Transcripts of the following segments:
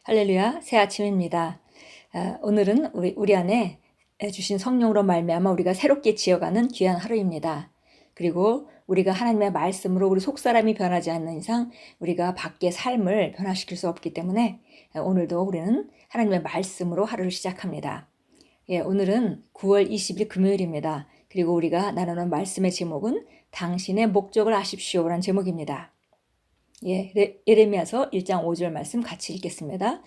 할렐루야, 새 아침입니다. 오늘은 우리 안에 주신 성령으로 말미암아 우리가 새롭게 지어가는 귀한 하루입니다. 그리고 우리가 하나님의 말씀으로 우리 속사람이 변하지 않는 이상 우리가 밖의 삶을 변화시킬 수 없기 때문에 오늘도 우리는 하나님의 말씀으로 하루를 시작합니다. 오늘은 9월 20일 금요일입니다. 그리고 우리가 나누는 말씀의 제목은 당신의 목적을 아십시오라는 제목입니다. 예레미야서 1장 5절 말씀 같이 읽겠습니다.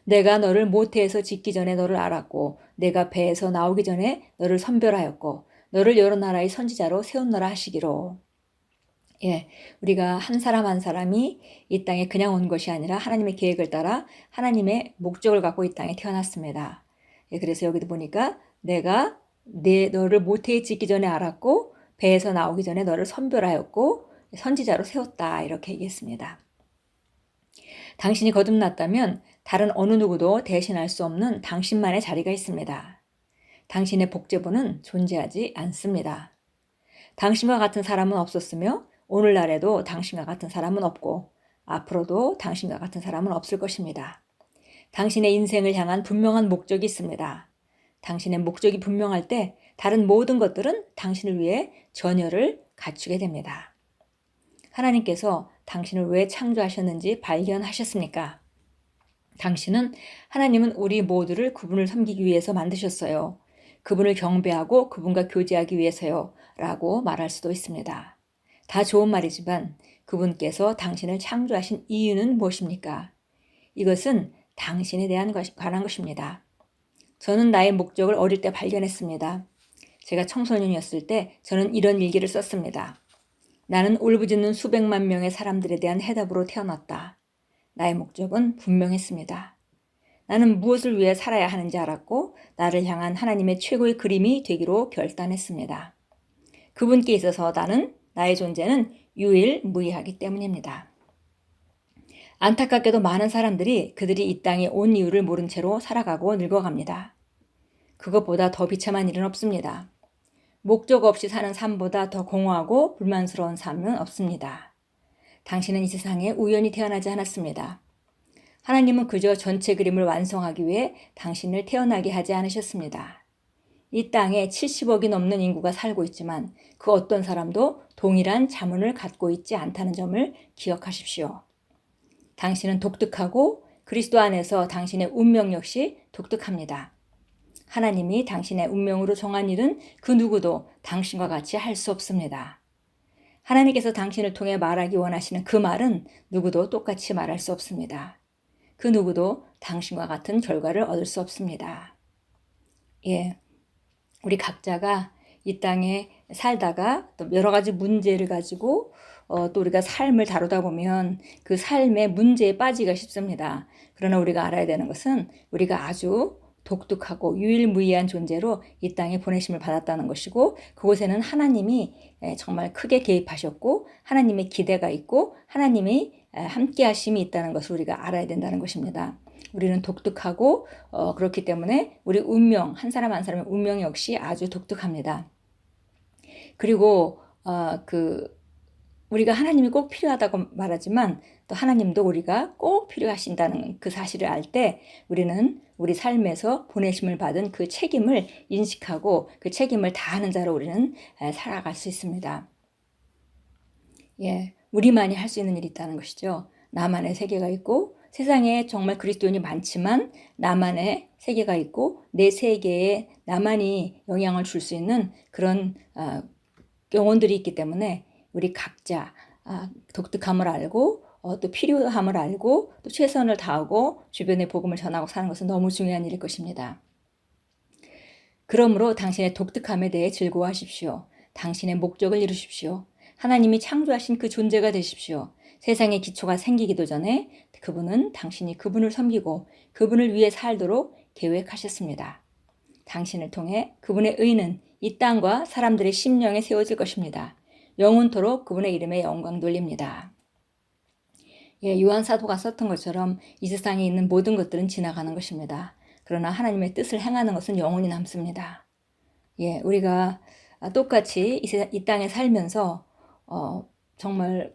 내가 너를 모태에서 짓기 전에 너를 알았고 내가 배에서 나오기 전에 너를 선별하였고 너를 여러 나라의 선지자로 세웠노라 하시기로. 우리가 한 사람 한 사람이 이 땅에 그냥 온 것이 아니라 하나님의 계획을 따라 하나님의 목적을 갖고 이 땅에 태어났습니다. 그래서 여기도 보니까 내가 너를 모태에 짓기 전에 알았고 배에서 나오기 전에 너를 선별하였고 선지자로 세웠다 이렇게 얘기했습니다. 당신이 거듭났다면 다른 어느 누구도 대신할 수 없는 당신만의 자리가 있습니다. 당신의 복제부는 존재하지 않습니다. 당신과 같은 사람은 없었으며 오늘날에도 당신과 같은 사람은 없고 앞으로도 당신과 같은 사람은 없을 것입니다. 당신의 인생을 향한 분명한 목적이 있습니다. 당신의 목적이 분명할 때 다른 모든 것들은 당신을 위해 전열을 갖추게 됩니다. 하나님께서 당신을 왜 창조하셨는지 발견하셨습니까? 하나님은 우리 모두를 그분을 섬기기 위해서 만드셨어요. 그분을 경배하고 그분과 교제하기 위해서요. 라고 말할 수도 있습니다. 다 좋은 말이지만 그분께서 당신을 창조하신 이유는 무엇입니까? 이것은 당신에 관한 것입니다. 저는 나의 목적을 어릴 때 발견했습니다. 제가 청소년이었을 때 저는 이런 일기를 썼습니다. 나는 울부짖는 수백만 명의 사람들에 대한 해답으로 태어났다. 나의 목적은 분명했습니다. 나는 무엇을 위해 살아야 하는지 알았고 나를 향한 하나님의 최고의 그림이 되기로 결단했습니다. 그분께 있어서 나의 존재는 유일무이하기 때문입니다. 안타깝게도 많은 사람들이 그들이 이 땅에 온 이유를 모른 채로 살아가고 늙어갑니다. 그것보다 더 비참한 일은 없습니다. 목적 없이 사는 삶보다 더 공허하고 불만스러운 삶은 없습니다. 당신은 이 세상에 우연히 태어나지 않았습니다. 하나님은 그저 전체 그림을 완성하기 위해 당신을 태어나게 하지 않으셨습니다. 이 땅에 70억이 넘는 인구가 살고 있지만 그 어떤 사람도 동일한 자문을 갖고 있지 않다는 점을 기억하십시오. 당신은 독특하고 그리스도 안에서 당신의 운명 역시 독특합니다. 하나님이 당신의 운명으로 정한 일은 그 누구도 당신과 같이 할 수 없습니다. 하나님께서 당신을 통해 말하기 원하시는 그 말은 누구도 똑같이 말할 수 없습니다. 그 누구도 당신과 같은 결과를 얻을 수 없습니다. 우리 각자가 이 땅에 살다가 또 여러 가지 문제를 가지고 또 우리가 삶을 다루다 보면 그 삶의 문제에 빠지기가 쉽습니다. 그러나 우리가 알아야 되는 것은 우리가 아주 독특하고 유일무이한 존재로 이 땅에 보내심을 받았다는 것이고 그곳에는 하나님이 정말 크게 개입하셨고 하나님의 기대가 있고 하나님이 함께 하심이 있다는 것을 우리가 알아야 된다는 것입니다. 우리는 독특하고 그렇기 때문에 우리 운명, 한 사람 한 사람의 운명 역시 아주 독특합니다. 그리고 우리가 하나님이 꼭 필요하다고 말하지만 또 하나님도 우리가 꼭 필요하신다는 그 사실을 알 때 우리는 우리 삶에서 보내심을 받은 그 책임을 인식하고 그 책임을 다하는 자로 우리는 살아갈 수 있습니다. 우리만이 할 수 있는 일이 있다는 것이죠. 나만의 세계가 있고 세상에 정말 그리스도인이 많지만 나만의 세계가 있고 내 세계에 나만이 영향을 줄 수 있는 그런 영혼들이 있기 때문에 우리 각자 독특함을 알고 또 필요함을 알고 또 최선을 다하고 주변에 복음을 전하고 사는 것은 너무 중요한 일일 것입니다. 그러므로 당신의 독특함에 대해 즐거워하십시오. 당신의 목적을 이루십시오. 하나님이 창조하신 그 존재가 되십시오. 세상의 기초가 생기기도 전에 그분은 당신이 그분을 섬기고 그분을 위해 살도록 계획하셨습니다. 당신을 통해 그분의 의는 이 땅과 사람들의 심령에 세워질 것입니다. 영원토록 그분의 이름에 영광 돌립니다. 요한 사도가 썼던 것처럼 이 세상에 있는 모든 것들은 지나가는 것입니다. 그러나 하나님의 뜻을 행하는 것은 영원히 남습니다. 우리가 똑같이 이 땅에 살면서 정말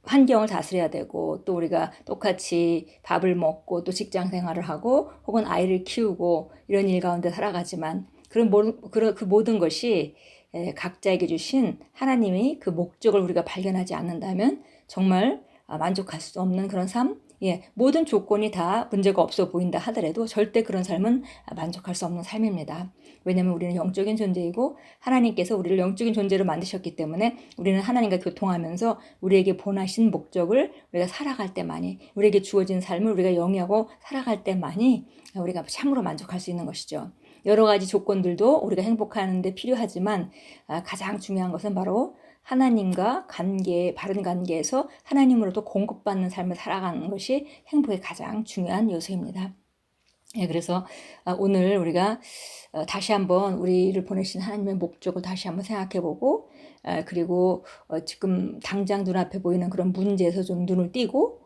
환경을 다스려야 되고 또 우리가 똑같이 밥을 먹고 또 직장 생활을 하고 혹은 아이를 키우고 이런 일 가운데 살아가지만 그 모든 것이 각자에게 주신 하나님의 그 목적을 우리가 발견하지 않는다면 정말 만족할 수 없는 그런 삶, 모든 조건이 다 문제가 없어 보인다 하더라도 절대 그런 삶은 만족할 수 없는 삶입니다. 왜냐하면 우리는 영적인 존재이고 하나님께서 우리를 영적인 존재로 만드셨기 때문에 우리는 하나님과 교통하면서 우리에게 본하신 목적을 우리가 살아갈 때만이, 우리에게 주어진 삶을 우리가 영위하고 살아갈 때만이 우리가 참으로 만족할 수 있는 것이죠. 여러 가지 조건들도 우리가 행복하는 데 필요하지만 가장 중요한 것은 바로 하나님과 바른 관계에서 하나님으로부터 공급받는 삶을 살아가는 것이 행복의 가장 중요한 요소입니다. 그래서 오늘 우리가 다시 한번 우리를 보내신 하나님의 목적을 다시 한번 생각해보고, 그리고 지금 당장 눈앞에 보이는 그런 문제에서 좀 눈을 띄고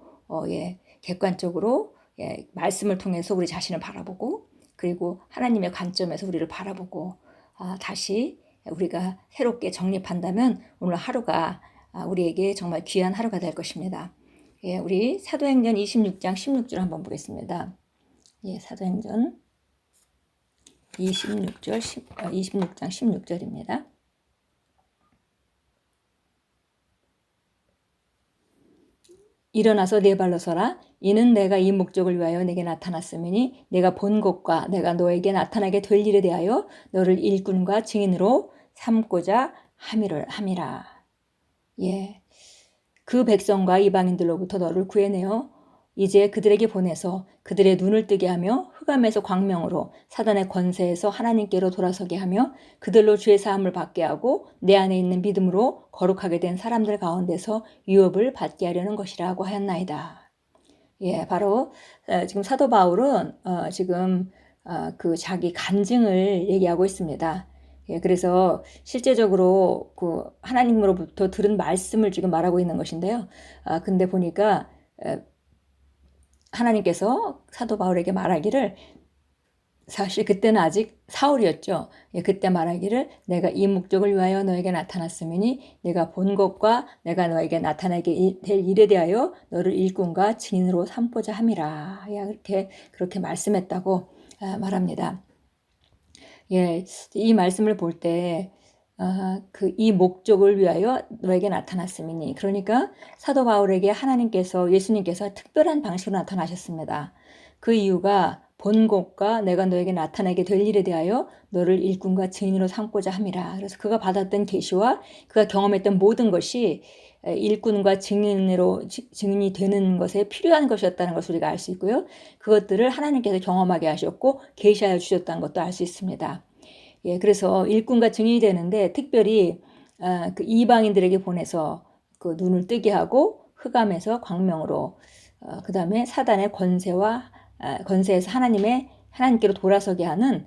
객관적으로 말씀을 통해서 우리 자신을 바라보고, 그리고 하나님의 관점에서 우리를 바라보고 다시 우리가 새롭게 정립한다면 오늘 하루가 우리에게 정말 귀한 하루가 될 것입니다. 우리 사도행전 26장 16절 한번 보겠습니다. 사도행전 26장 16절입니다. 일어나서 네 발로 서라. 이는 내가 이 목적을 위하여 내게 나타났음이니 내가 본 것과 내가 너에게 나타나게 될 일에 대하여 너를 일꾼과 증인으로 삼고자 함이라. 그 백성과 이방인들로부터 너를 구해내어 이제 그들에게 보내서 그들의 눈을 뜨게 하며 흑암에서 광명으로 사단의 권세에서 하나님께로 돌아서게 하며 그들로 죄 사함을 받게 하고 내 안에 있는 믿음으로 거룩하게 된 사람들 가운데서 유업을 받게 하려는 것이라고 하였나이다. 바로 지금 사도 바울은 지금 그 자기 간증을 얘기하고 있습니다. 그래서 실제적으로 그 하나님으로부터 들은 말씀을 지금 말하고 있는 것인데요. 근데 보니까 하나님께서 사도 바울에게 말하기를, 사실 그때는 아직 사울이었죠. 그때 말하기를 내가 이 목적을 위하여 너에게 나타났으니 내가 본 것과 내가 너에게 나타나게 될 일에 대하여 너를 일꾼과 증인으로 삼고자 함이라. 그렇게 말씀했다고 말합니다. 이 말씀을 볼 때 이 목적을 위하여 너에게 나타났음이니, 그러니까 사도 바울에게 예수님께서 특별한 방식으로 나타나셨습니다. 그 이유가 본 것과 내가 너에게 나타나게 될 일에 대하여 너를 일꾼과 증인으로 삼고자 함이라. 그래서 그가 받았던 계시와 그가 경험했던 모든 것이 일꾼과 증인이 되는 것에 필요한 것이었다는 것을 우리가 알 수 있고요. 그것들을 하나님께서 경험하게 하셨고 계시하여 주셨다는 것도 알 수 있습니다. 그래서 일꾼과 증인이 되는데 특별히 그 이방인들에게 보내서 그 눈을 뜨게 하고 흑암에서 광명으로, 그 다음에 사단의 권세에서 하나님께로 돌아서게 하는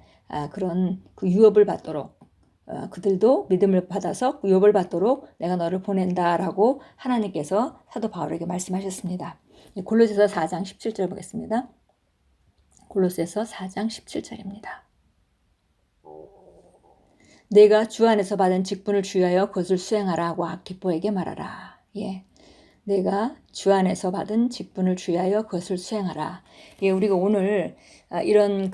그런 그 유업을 받도록, 그들도 믿음을 받아서 유업을 받도록 내가 너를 보낸다라고 하나님께서 사도 바울에게 말씀하셨습니다. 골로새서 4장 17절 보겠습니다. 골로새서 4장 17절입니다. 내가 주 안에서 받은 직분을 주의하여 그것을 수행하라고 아키포에게 말하라. 내가 주 안에서 받은 직분을 주의하여 그것을 수행하라. 우리가 오늘 이런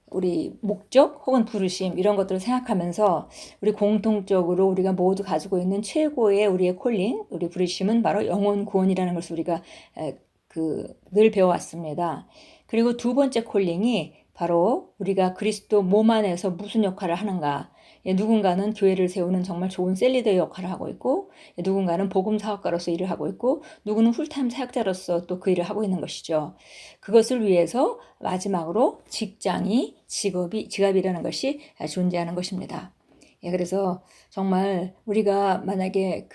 우리 목적 혹은 부르심 이런 것들을 생각하면서 우리 공통적으로 우리가 모두 가지고 있는 최고의 우리의 콜링, 우리 부르심은 바로 영혼 구원이라는 것을 우리가 늘 배워왔습니다. 그리고 두 번째 콜링이 바로 우리가 그리스도 몸 안에서 무슨 역할을 하는가. 누군가는 교회를 세우는 정말 좋은 셀리더의 역할을 하고 있고, 누군가는 복음 사역가로서 일을 하고 있고, 누구는 풀타임 사역자로서 또 그 일을 하고 있는 것이죠. 그것을 위해서 마지막으로 지갑이라는 것이 존재하는 것입니다. 그래서 정말 우리가 만약에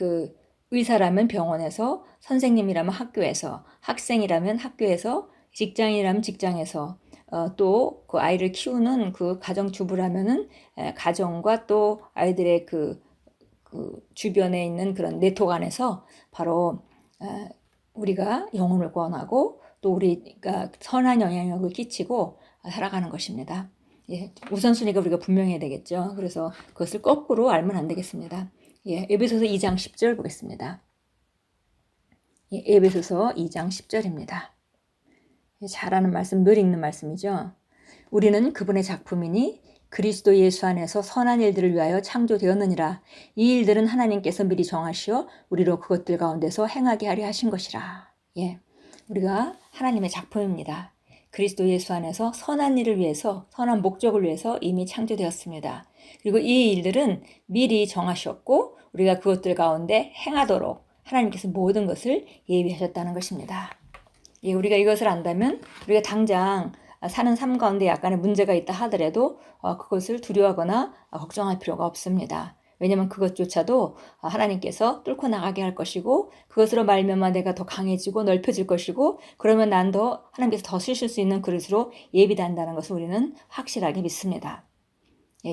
의사라면 병원에서, 선생님이라면 학교에서, 학생이라면 학교에서, 직장인이라면 직장에서, 또 그 아이를 키우는 그 가정주부라면은 가정과 또 아이들의 그 주변에 있는 그런 네트워크 안에서 바로 우리가 영혼을 구원하고 또 우리가 선한 영향력을 끼치고 살아가는 것입니다. 우선순위가 우리가 분명해야 되겠죠. 그래서 그것을 거꾸로 알면 안 되겠습니다. 에베소서 2장 10절 보겠습니다. 에베소서 2장 10절입니다. 잘 아는 말씀, 늘 읽는 말씀이죠. 우리는 그분의 작품이니 그리스도 예수 안에서 선한 일들을 위하여 창조되었느니라. 이 일들은 하나님께서 미리 정하시어 우리로 그것들 가운데서 행하게 하려 하신 것이라. 우리가 하나님의 작품입니다. 그리스도 예수 안에서 선한 일을 위해서, 선한 목적을 위해서 이미 창조되었습니다. 그리고 이 일들은 미리 정하셨고 우리가 그것들 가운데 행하도록 하나님께서 모든 것을 예비하셨다는 것입니다. 우리가 이것을 안다면 우리가 당장 사는 삶 가운데 약간의 문제가 있다 하더라도 그것을 두려워하거나 걱정할 필요가 없습니다. 왜냐하면 그것조차도 하나님께서 뚫고 나가게 할 것이고 그것으로 말미암아 내가 더 강해지고 넓혀질 것이고 그러면 난 더 하나님께서 더 쓰실 수 있는 그릇으로 예비된다는 것을 우리는 확실하게 믿습니다.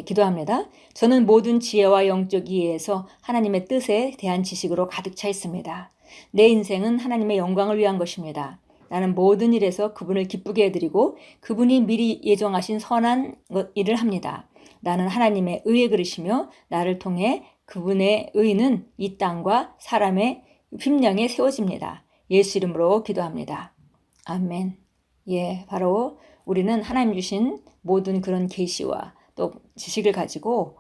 기도합니다. 저는 모든 지혜와 영적 이해에서 하나님의 뜻에 대한 지식으로 가득 차 있습니다. 내 인생은 하나님의 영광을 위한 것입니다. 나는 모든 일에서 그분을 기쁘게 해드리고 그분이 미리 예정하신 선한 일을 합니다. 나는 하나님의 의의 그릇이며 나를 통해 그분의 의는 이 땅과 사람의 휘명에 세워집니다. 예수 이름으로 기도합니다. 아멘. 바로 우리는 하나님 주신 모든 그런 계시와 또 지식을 가지고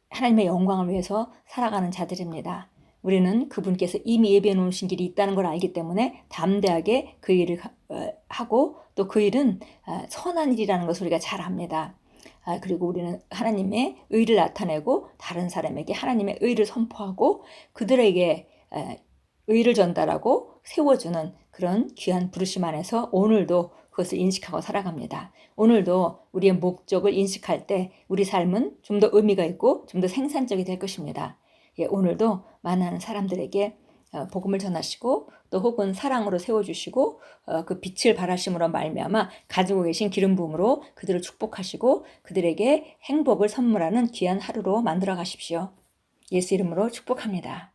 하나님의 영광을 위해서 살아가는 자들입니다. 우리는 그분께서 이미 예비해 놓으신 길이 있다는 걸 알기 때문에 담대하게 그 일을 하고 또 그 일은 선한 일이라는 것을 우리가 잘 압니다. 그리고 우리는 하나님의 의를 나타내고 다른 사람에게 하나님의 의를 선포하고 그들에게 의를 전달하고 세워주는 그런 귀한 부르심 안에서 오늘도 그것을 인식하고 살아갑니다. 오늘도 우리의 목적을 인식할 때 우리 삶은 좀 더 의미가 있고 좀 더 생산적이 될 것입니다. 오늘도 많은 사람들에게 복음을 전하시고 또 혹은 사랑으로 세워주시고 그 빛을 발하심으로 말미암아 가지고 계신 기름 부음으로 그들을 축복하시고 그들에게 행복을 선물하는 귀한 하루로 만들어 가십시오. 예수 이름으로 축복합니다.